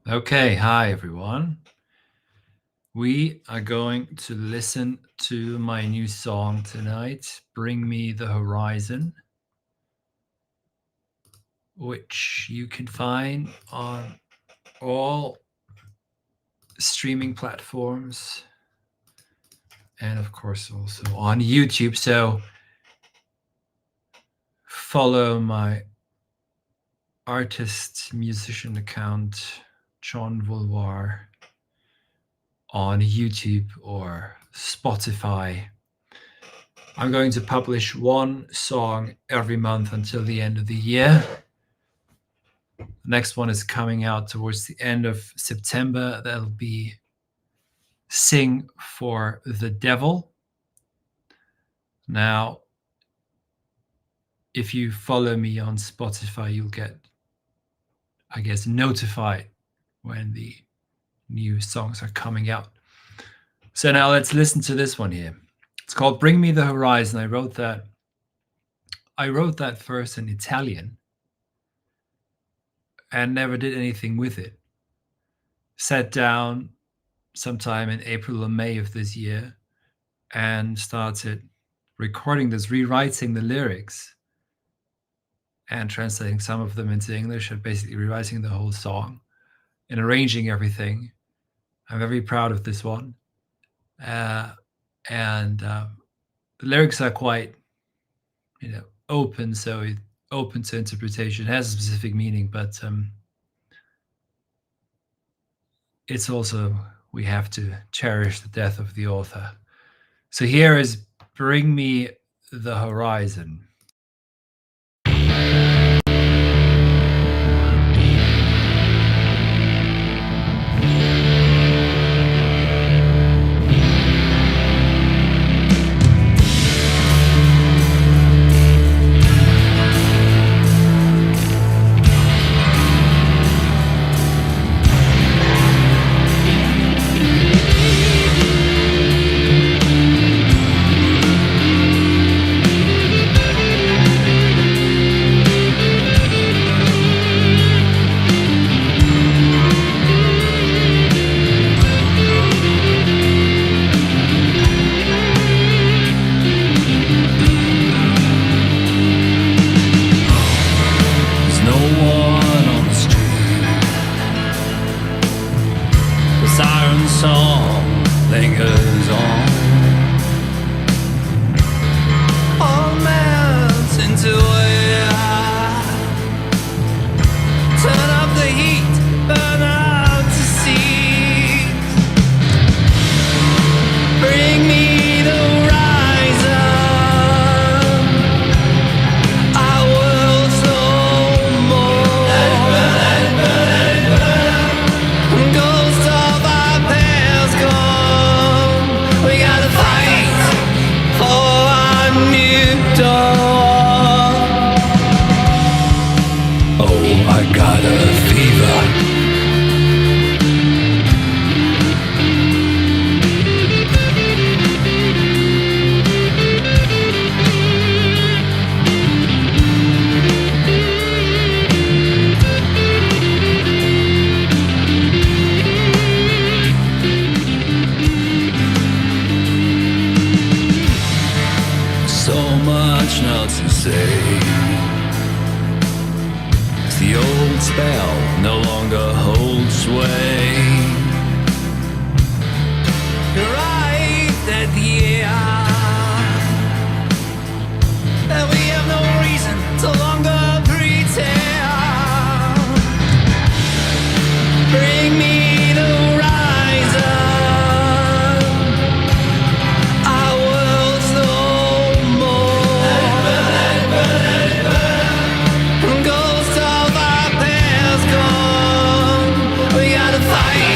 Okay, hi everyone. We are going to listen to my new song tonight, Bring Me the Horizon, which you can find on all streaming platforms and, of course, also on YouTube. So follow my artist musician account, John Vulvar, on YouTube or Spotify. I'm going to publish one song every month until the end of the year. The next one is coming out towards the end of September. That'll be Sing for the Devil. Now, if you follow me on Spotify, you'll get, I guess, notified when the new songs are coming out. So now let's listen to this one here. It's called Bring Me the Horizon. I wrote that first in Italian and never did anything with it. Sat down sometime in April or May of this year and started recording this, rewriting the lyrics and translating some of them into English, and basically rewriting the whole song and arranging everything. I'm very proud of this one. The lyrics are quite, open, so it's open to interpretation. It has a specific meaning, but it's also, we have to cherish the death of the author. So here is Bring Me the Horizon. Siren song lingers on. All mountains to air. Turn up the heat, burn out to sea. Bring me the horizon. Our world's no more. Ghosts of our past gone. We gotta fight for our new dawn. Oh, I got a fever. So much not to say. The old spell no longer holds sway. You're right that the that we have no reason to longer pretend. Bring me the horizon. Our world's no more. Ghosts of our past gone. We gotta fight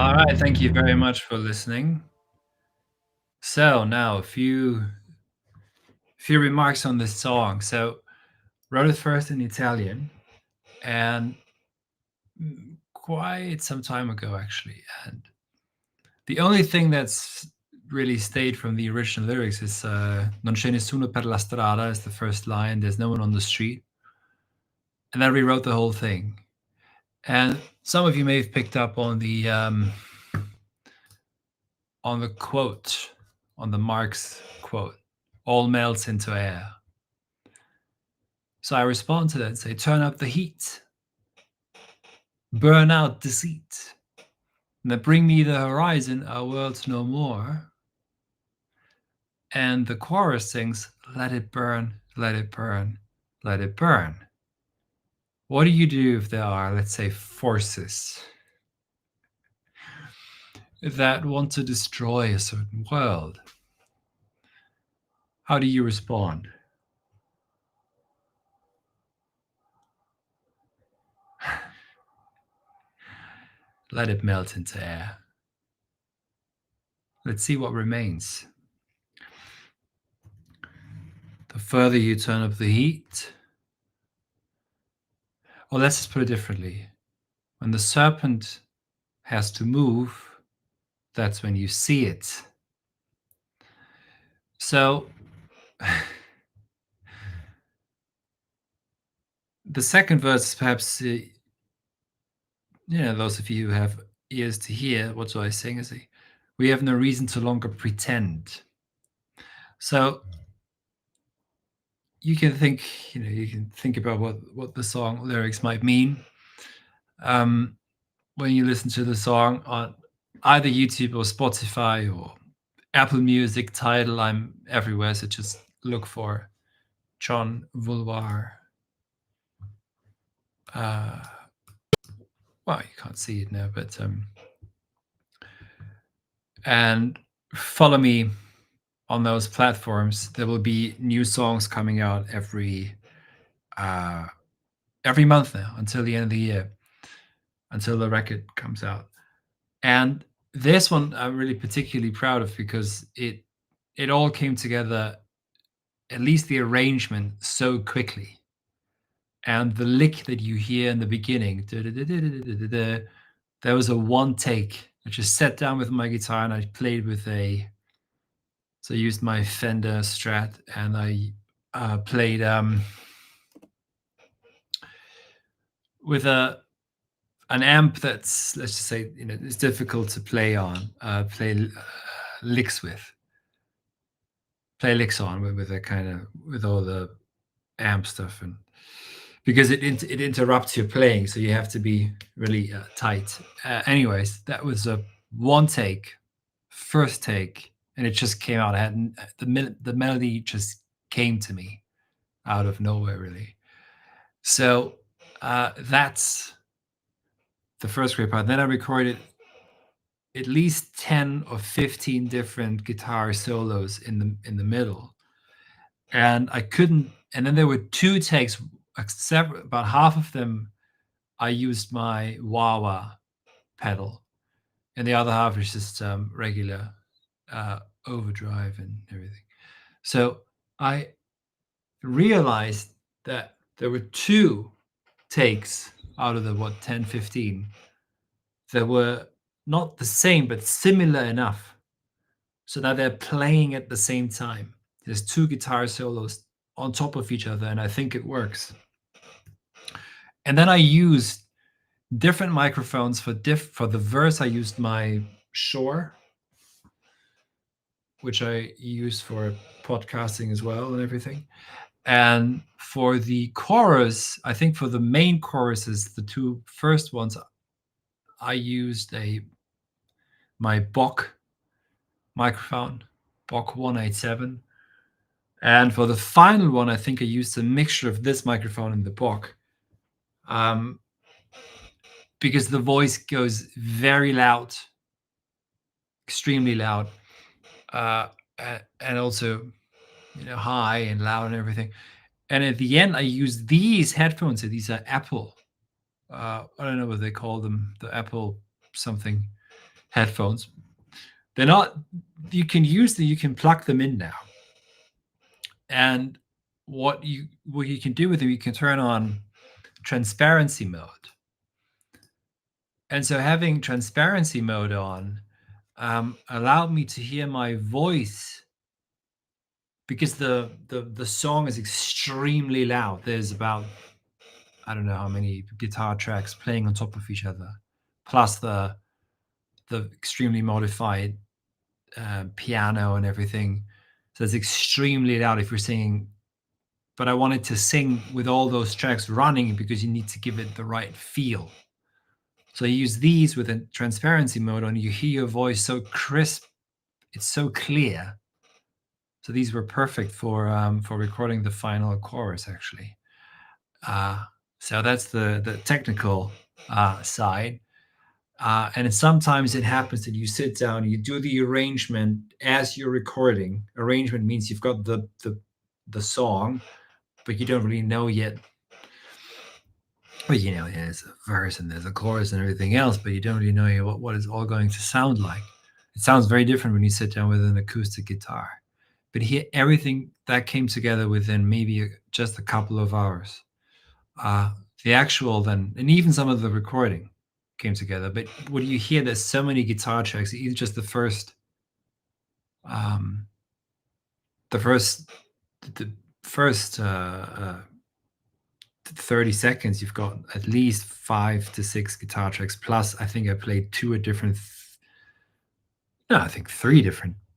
All right, thank you very much for listening. So now a few remarks on this song. So wrote it first in Italian and quite some time ago actually. And the only thing that's really stayed from the original lyrics is "Non c'è nessuno per la strada" is the first line. There's no one on the street, and then rewrote the whole thing. And some of you may have picked up on the quote, on the Marx quote, "All melts into air." So I respond to that and say, "Turn up the heat, burn out deceit, and then bring me the horizon, our world's no more." And the chorus sings, "Let it burn, let it burn, let it burn." What do you do if there are, let's say, forces that want to destroy a certain world? How do you respond? Let it melt into air. Let's see what remains. The further you turn up the heat, or let's just put it differently. When the serpent has to move, that's when you see it. So the second verse is perhaps, those of you who have ears to hear, what do I sing? Is we have no reason to longer pretend. So you can think about what the song lyrics might mean. When you listen to the song on either YouTube or Spotify or Apple Music, Tidal, I'm everywhere. So just look for John Vulvar. Well, you can't see it now, but and follow me on those platforms. There will be new songs coming out every month now until the end of the year, until the record comes out. And this one I'm really particularly proud of because it all came together, at least the arrangement, so quickly. And the lick that you hear in the beginning, there was a one take. I just sat down with my guitar and I played so I used my Fender Strat and I played with an amp that's, let's just say, it's difficult to licks with, play licks on with a kind of with all the amp stuff, and because it interrupts your playing, so you have to be really tight. Anyways, that was a one take, first take, and it just came out. I had the melody just came to me out of nowhere, really. So that's the first great part. Then I recorded at least 10 or 15 different guitar solos in the middle, and I couldn't. And then there were two takes, about half of them I used my wah-wah pedal, and the other half is just regular overdrive and everything. So I realized that there were two takes out of the 10, 15 that were not the same but similar enough so that they're playing at the same time. There's two guitar solos on top of each other, and I think it works. And then I used different microphones for the verse. I used my Shure, which I use for podcasting as well and everything. And for the chorus, I think for the main choruses, the two first ones, I used my Bock microphone, Bock 187. And for the final one, I think I used a mixture of this microphone and the Bock. Because the voice goes very loud, extremely loud, and also, high and loud and everything. And at the end, I use these headphones. These are Apple. I don't know what they call them. The Apple something. headphones. They're not. You can plug them in now, and what you can do with them, you can turn on transparency mode. And so having transparency mode on allowed me to hear my voice, because the song is extremely loud. There's about, I don't know how many guitar tracks playing on top of each other, plus the extremely modified piano and everything. So it's extremely loud if you're singing. But I wanted to sing with all those tracks running because you need to give it the right feel. So I use these with a transparency mode on. You hear your voice so crisp, it's so clear. So these were perfect for recording the final chorus, actually. So that's the technical side. And sometimes it happens that you sit down, you do the arrangement as you're recording. Arrangement means you've got the song, but you don't really know yet. Well, there's a verse and there's a chorus and everything else, but you don't really know what it's all going to sound like. It sounds very different when you sit down with an acoustic guitar. But here, everything that came together within maybe just a couple of hours. The actual then, and even some of the recording came together. But when you hear there's so many guitar tracks, either just the first 30 seconds, you've got at least 5 to 6 guitar tracks. Plus, I think I played 3 different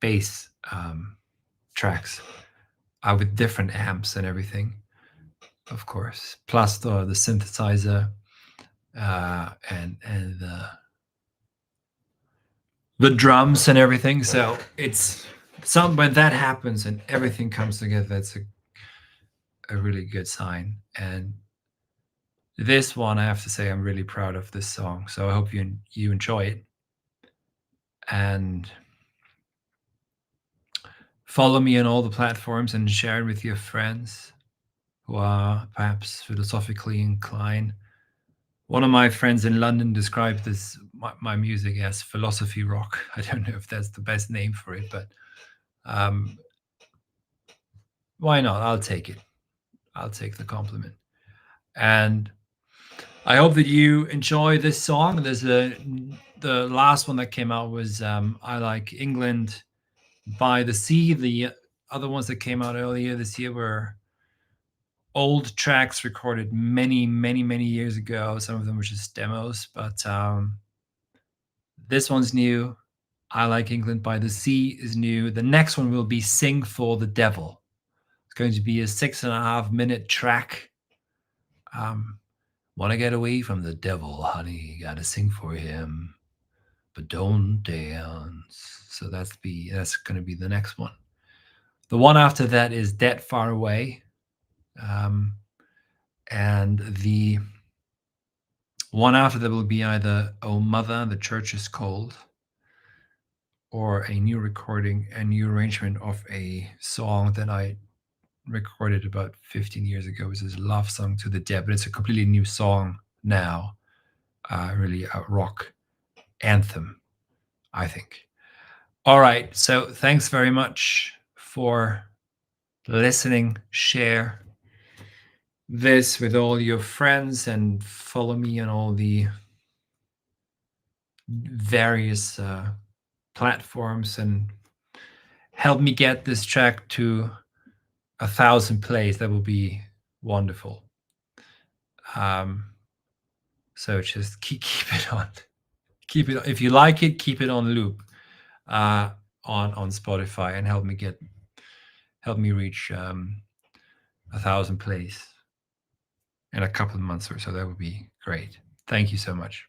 bass tracks with different amps and everything, of course. Plus the synthesizer and the drums and everything. So it's when that happens and everything comes together, that's a really good sign. And this one, I have to say, I'm really proud of this song. So I hope you enjoy it. And follow me on all the platforms and share it with your friends who are perhaps philosophically inclined. One of my friends in London described my music as philosophy rock. I don't know if that's the best name for it, but why not? I'll take it. I'll take the compliment. And I hope that you enjoy this song. There's the last one that came out was I Like England by The Sea. The other ones that came out earlier this year were old tracks recorded many, many, many years ago. Some of them were just demos, but this one's new. I Like England by The Sea is new. The next one will be Sing for the Devil. It's going to be a 6.5-minute track. Want to get away from the devil, honey, gotta sing for him, but don't dance. So that's going to be the next one. The one after that is Dead Far Away. And the one after that will be either Oh Mother, The Church is Cold, or a new arrangement of a song that I recorded about 15 years ago. It was this Love Song to the Dead, but it's a completely new song now. Really a rock anthem, I think. All right. So thanks very much for listening. Share this with all your friends and follow me on all the various platforms and help me get this track to 1,000 plays. That would be wonderful. So just keep it on. Keep it. If you like it, keep it on loop on Spotify and help me reach 1,000 plays in a couple of months or so. That would be great. Thank you so much.